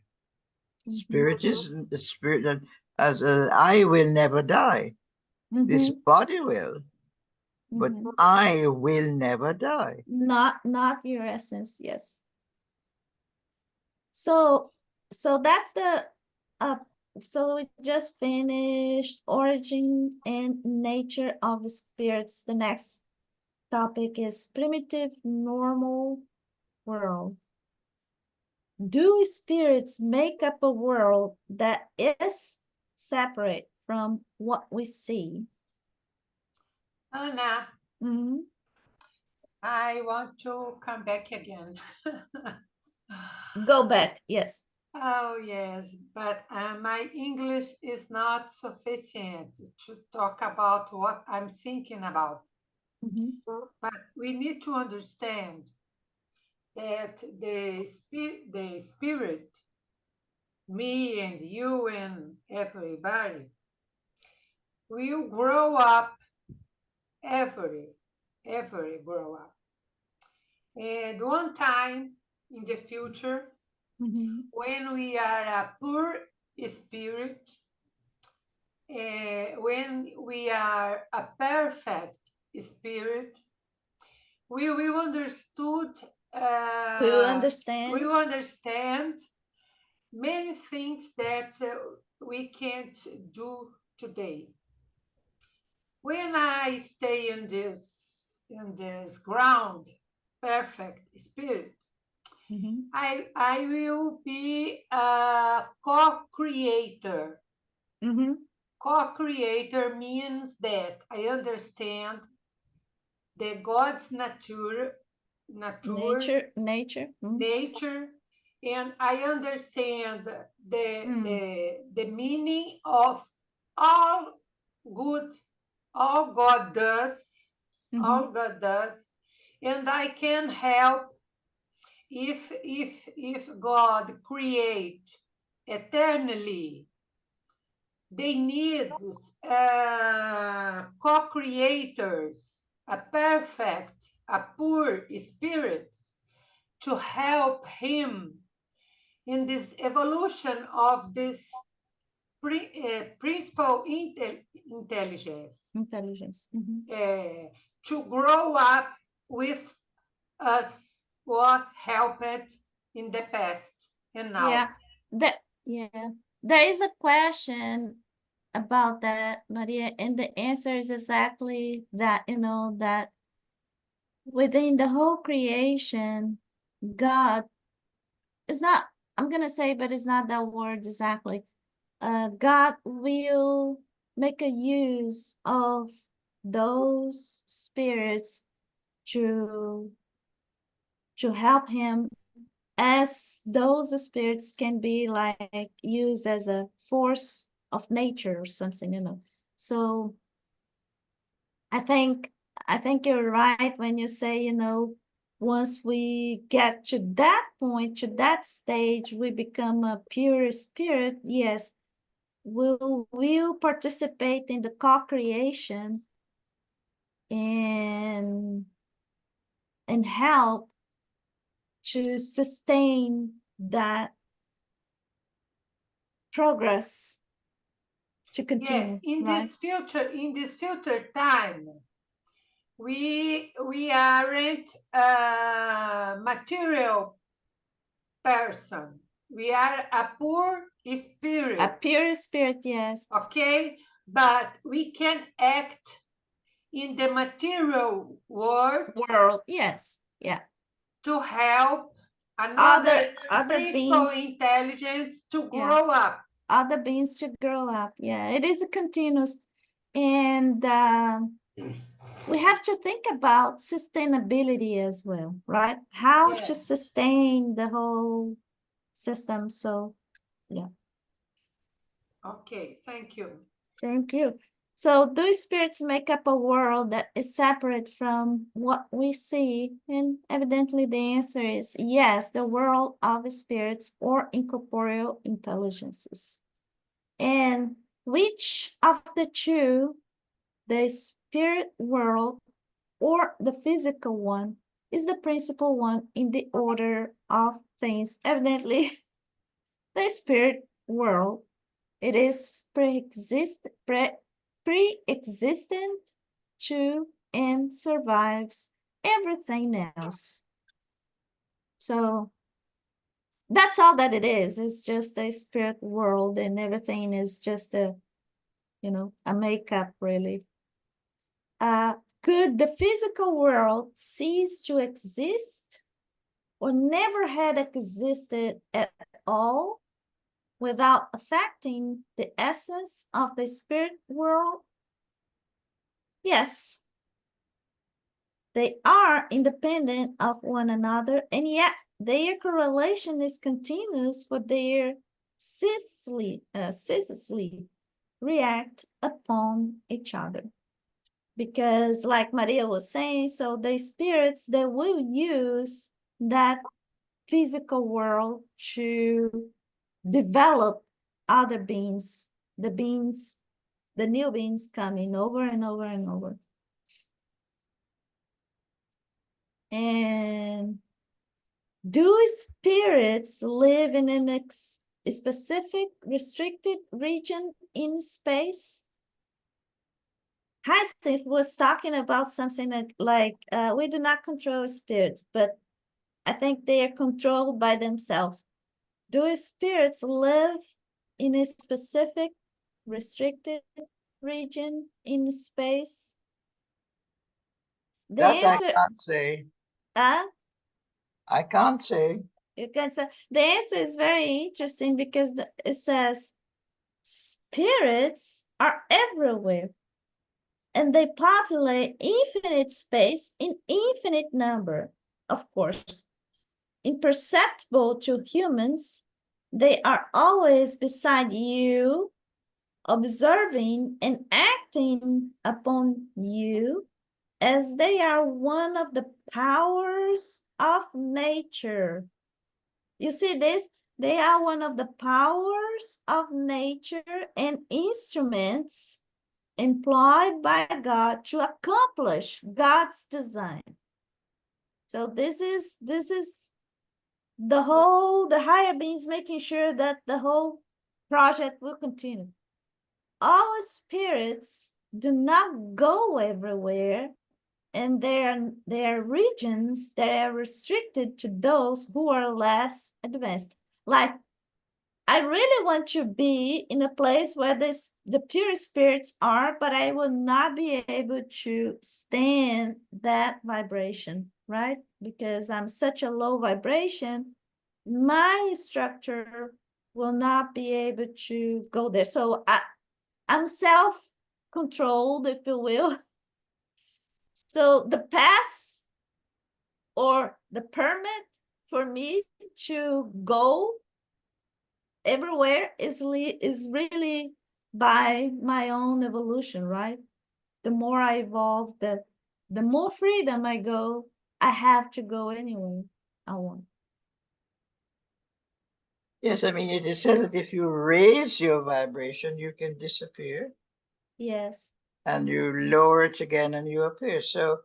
Spirit is the spirit that, as I will never die. This body will, but I will never die. Not your essence, yes. So that's the so we just finished origin and nature of spirits. The next topic is primitive normal world. Do spirits make up a world that is separate from what we see? Anna, Mhm. I want to come back again. Go back, yes. Oh, yes, but my English is not sufficient to talk about what I'm thinking about. Mhm. But we need to understand that the spirit, me and you and everybody, will grow up, every grow up. And one time in the future, Mhm. when we are a poor spirit, when we are a perfect spirit, we will understood. We will understand. We will understand many things that we can't do today. When I stay in this ground, perfect spirit, Mhm. I will be a co-creator. Mhm. Co-creator means that I understand the God's nature, Nature. Mhm. nature, and I understand Mm. the meaning of all good, all God does, all Mhm. God does, and I can help if God create eternally. They need co-creators, a perfect, a poor spirit to help him in this evolution of this principal intelligence, Intelligence. Mhm. to grow up with us was helped in the past and now. Yeah, there is a question about that, Maria, and the answer is exactly that, that within the whole creation, God is not, I'm gonna say, but it's not that word exactly. God will make a use of those spirits to help him, as those spirits can be like used as a force of nature or something. So I think you're right when you say, once we get to that point, to that stage, we become a pure spirit. Yes, we'll participate in the co-creation and help to sustain that progress to Yes, continue, in right? this future time, we aren't a material person. We are a poor A spirit, pure spirit, yes. okay? But we can act in the material world World, yes. Yeah. to help another Other principal beings, intelligence to Yeah. grow up. other beings should grow up. Yeah, it is a continuous. And we have to think about sustainability as well, right? How to Yes. sustain the whole system. So, yeah, Okay, thank you. thank you. So those spirits make up a world that is separate from what we see. And evidently the answer is yes, the world of spirits or incorporeal intelligences. And which of the two, the spirit world or the physical one, is the principal one in the order of things? Evidently, the spirit world, it is pre-existent to and survives everything else. So that's all that it is. It's just a spirit world, and everything is just a makeup, really. Could the physical world cease to exist or never had existed at all without affecting the essence of the spirit world? Yes. They are independent of one another, and yet their correlation is continuous, for their ceaselessly react upon each other. Because like Maria was saying, so the spirits, they will use that physical world to develop other beings, the new beings coming over and over and over. And do spirits live in a specific restricted region in space? Hyacinth was talking about something like we do not control spirits, but I think they are controlled by themselves. Do spirits live in a specific restricted region in space? The That I answer, can't say. uh, I can't say. you can say the answer is very interesting, because it says spirits are everywhere, and they populate infinite space in infinite number. Of course, imperceptible to humans, they are always beside you, observing and acting upon you, as they are one of the powers of nature. You see this? They are one of the powers of nature and instruments employed by God to accomplish God's design. So this is the higher beings making sure that the whole project will continue. All spirits do not go everywhere, and there are regions that are restricted to those who are less advanced. Like, I really want to be in a place where the pure spirits are, but I will not be able to stand that vibration, right? Because I'm such a low vibration, my structure will not be able to go there. So I'm self-controlled, if you will. So the pass or the permit for me to go everywhere is really by my own evolution, right? The more I evolve, the more freedom I have to go anywhere I want. Yes, I mean, it is said that if you raise your vibration, you can disappear, Yes. and you lower it again and you appear. So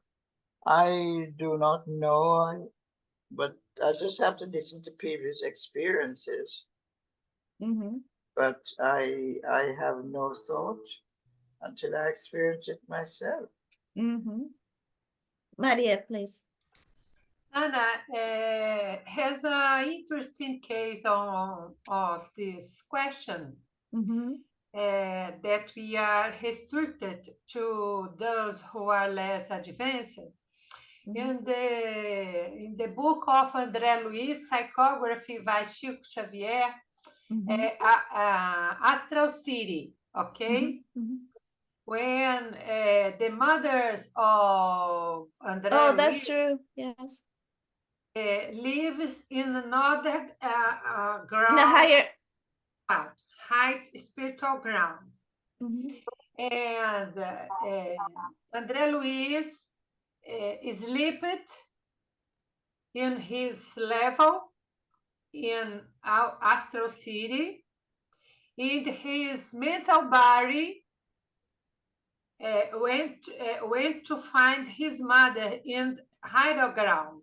I do not know, but I just have to listen to previous experiences. Mm-hmm. But I have no thought until I experience it myself. Mm-hmm. Maria, please. Anna has an interesting case of this question that we are restricted to those who are less advanced. In the book of André Luiz, Psychography by Chico Xavier, Astral City, okay? When the mothers of André Oh, Luiz that's true. Yes. lives in another ground, In a higher. high spiritual ground. And André Luiz slept in his level in Astral City, and his mental body went to find his mother in higher ground.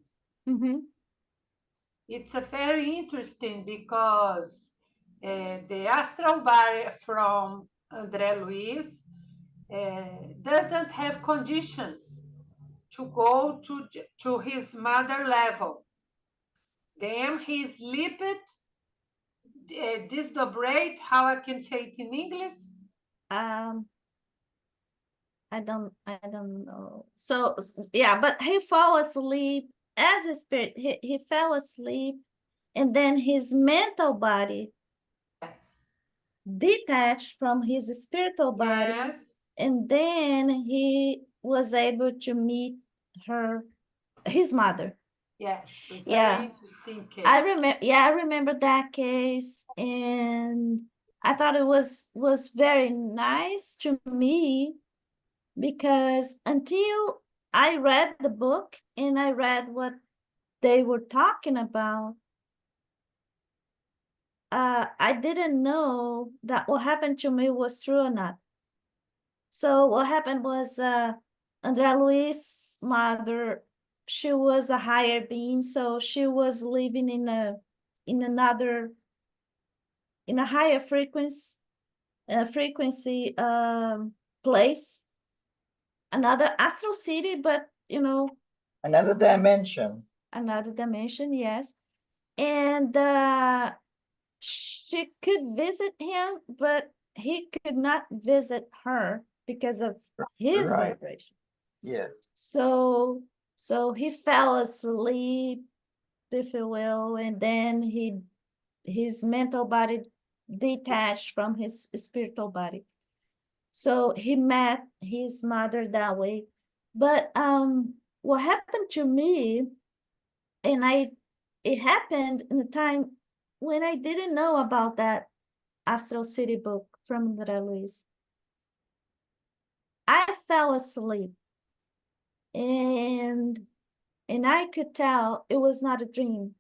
It's a very interesting because the astral body from André Luiz doesn't have conditions to go to his mother level. Then he slept, dislocated, how I can say it in English? I don't know. So yeah, but he fell asleep as a spirit. He fell asleep, and then his mental body detached from his spiritual body, and then he was able to meet his mother. Yes, it was very interesting case. I remember that case, and I thought it was very nice to me, because until I read the book and I read what they were talking about, I didn't know that what happened to me was true or not. So what happened was André Luiz's mother, she was a higher being, so she was living in a higher frequency place, another astral city, but another dimension. Another dimension, yes. And she could visit him, but he could not visit her because of his vibration. Yes. So he fell asleep, if you will, and then his mental body detached from his spiritual body. So he met his mother that way. But what happened to me, and it happened in a time when I didn't know about that Astral City book from André Luiz. I fell asleep, and I could tell it was not a dream,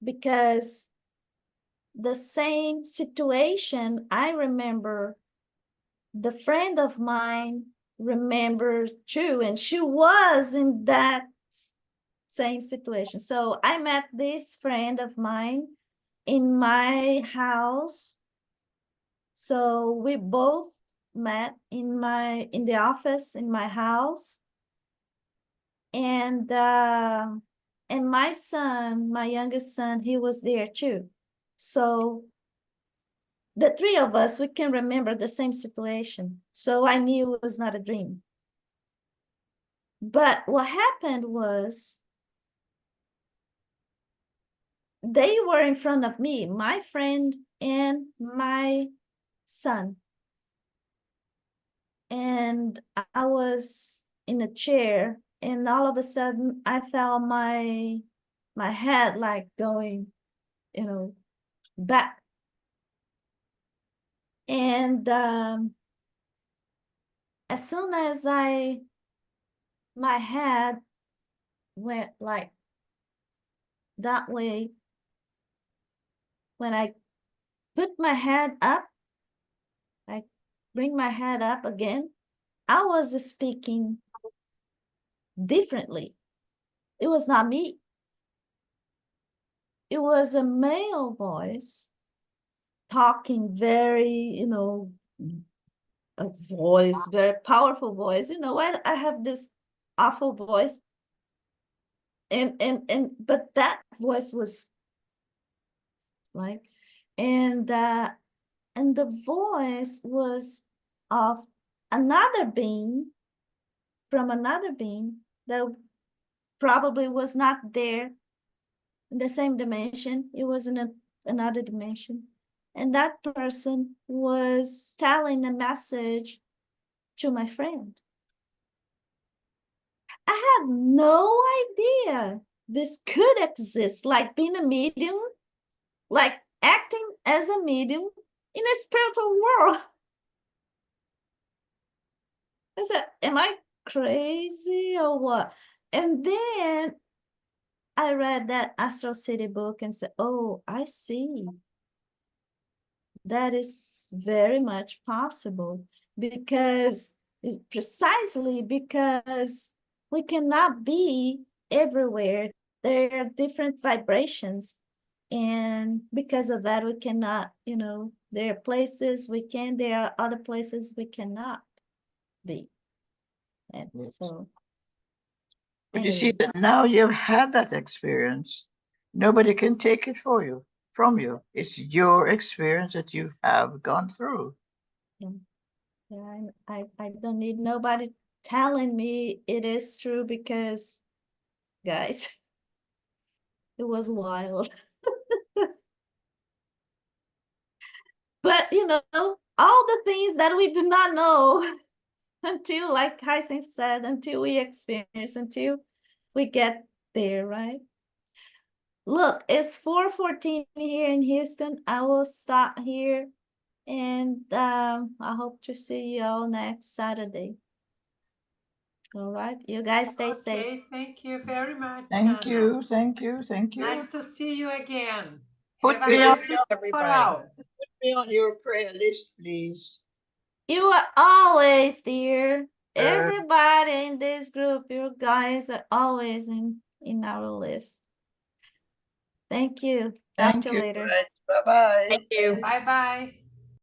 because the same situation I remember, the friend of mine remembers too, and she was in that same situation. So I met this friend of mine in my house. So we both met in the office in my house. And my son, my youngest son, he was there too. So the three of us, we can remember the same situation. So I knew it was not a dream. But what happened was, they were in front of me, my friend and my son. And I was in a chair, and all of a sudden I felt my head like going, back. And as soon as my head went like that way, when I put my head up, I bring my head up again, I was speaking differently. It was not me. It was a male voice talking very, a voice, very powerful voice. I have this awful voice. But that voice was like, and the voice was of another being, from another being that probably was not there in the same dimension. It was in another dimension. And that person was telling a message to my friend. I had no idea this could exist, like being a medium, like acting as a medium in a spiritual world. I said, am I crazy or what? And then I read that Astral City book and said, oh, I see. That is very much possible, because precisely because we cannot be everywhere. There are different vibrations. And because of that, we cannot, there are places we can, there are other places we cannot be. And Yes. so, But you see anyway. that now you've had that experience. Nobody can take it from you. It's your experience that you have gone through. Yeah, I don't need nobody telling me it is true, because, guys, it was wild. But, all the things that we do not know until, like Hyacinth said, until we experience, until we get there, right? Look, it's 4:14 here in Houston. I will stop here, and I hope to see you all next Saturday. All right, you guys stay safe. Okay, thank you very much, Thank Anna. you, thank you, thank you. Nice to see you again. Put Have a me on nice your- day for all. Put me on your prayer list, please. You are always dear. Everybody in this group, you guys are always in our list. Thank you. Talk Thank to you you. later. Bye-bye. Thank you. Bye-bye.